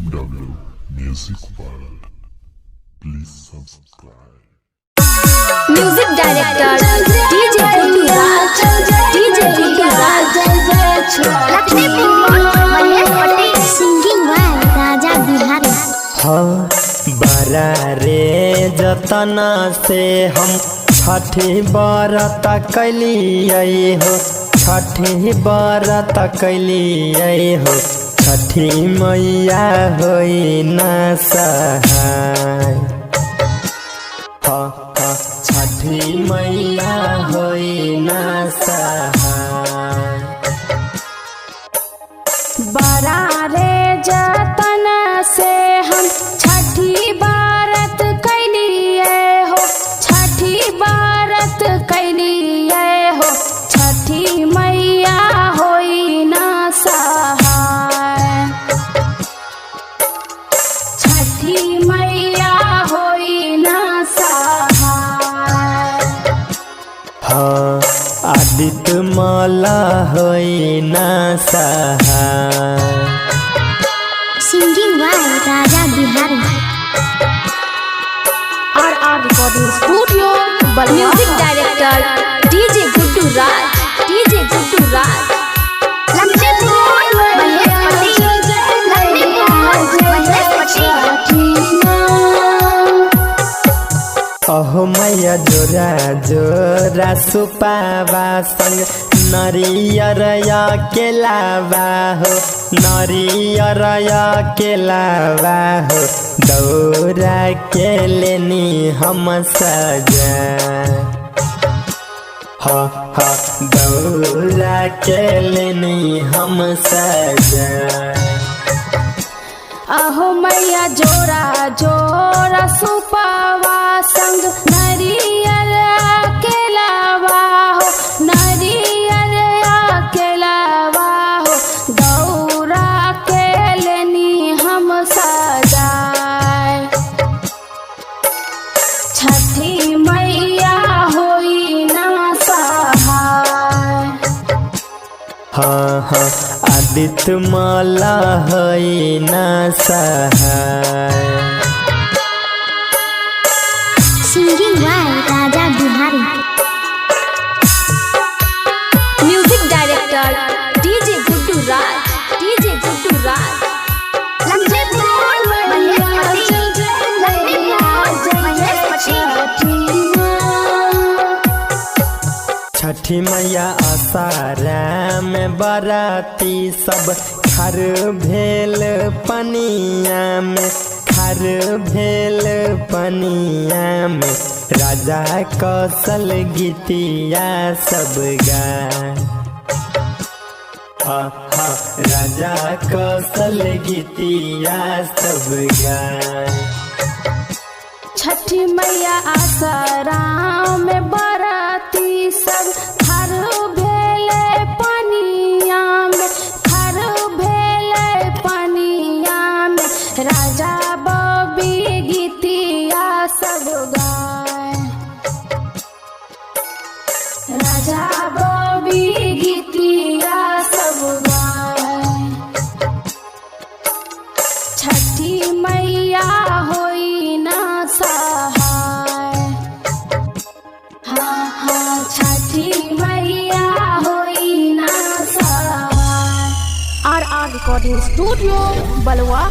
BMW Music World. Please subscribe. Music director DJ Guddu Raj, DJ Guddu Raj, Laxmipur Maheshpatti, singing वाल राजा बिहारी। हाँ बरा रे जतना से हम छठी बरत कैलिए हो, छठी बरत कैलिए हो, छठी मैया होई न सहाय। हाँ छठी मैया होई न सहाय। बरा रे जतन से हम छठी बरत कैलिए हो, छठी बरत कैलिए हो, छठी मैया होई न सहाय, छठी मैया होई न सहाय। हाँ आदित्य माला होई न सहाय। सिंगिंग वाल Raja Bihari. R recording studio music director DJ Guddu Raj, DJ Guddu Raj, Laxmipur Maheshpatti, Laxmipur Maheshpatti. अहो मैया जोरा जोरा सुपावा संग नरियर केलावा हो, नरियर केलावा हो, दौरा के लेनी हम सजा। हाँ दौरा के लेनी हम सजा। अहो मैया जोरा जोरा सुपावा संग नरियर केलावा हो, नरियर केलावा हो, दौरा के लेनी हम सजाए, छठी मैया होई न सहाय। हाँ आदित्य माला होई न सहाय। सिंगिंग वाल Raja Bihari. Music director DJ Guddu Raj, DJ Guddu Raj, Laxmipur Maheshpatti, Laxmipur Maheshpatti. Chhathi Maiya आसारा में बराती सब खर भेल पनिया में, खर भेल पनिया में, राजा कौशल गीतिया सब गाय। राजा कौशल गीतिया सब गाय। छठी मैया आसरा में बराती सब खर भेले पनिया में, खर भेले पनिया में, राजा बबी गीतिया सब गाय, राजा बबी गीतिया सब गाय। छठी मैया होई न सहाय। हाँ छठी मैया होई न सहाय। आर रिकॉर्डिंग स्टूडियो बलवा।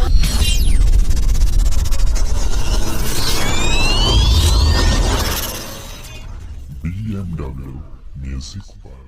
BMW Music World.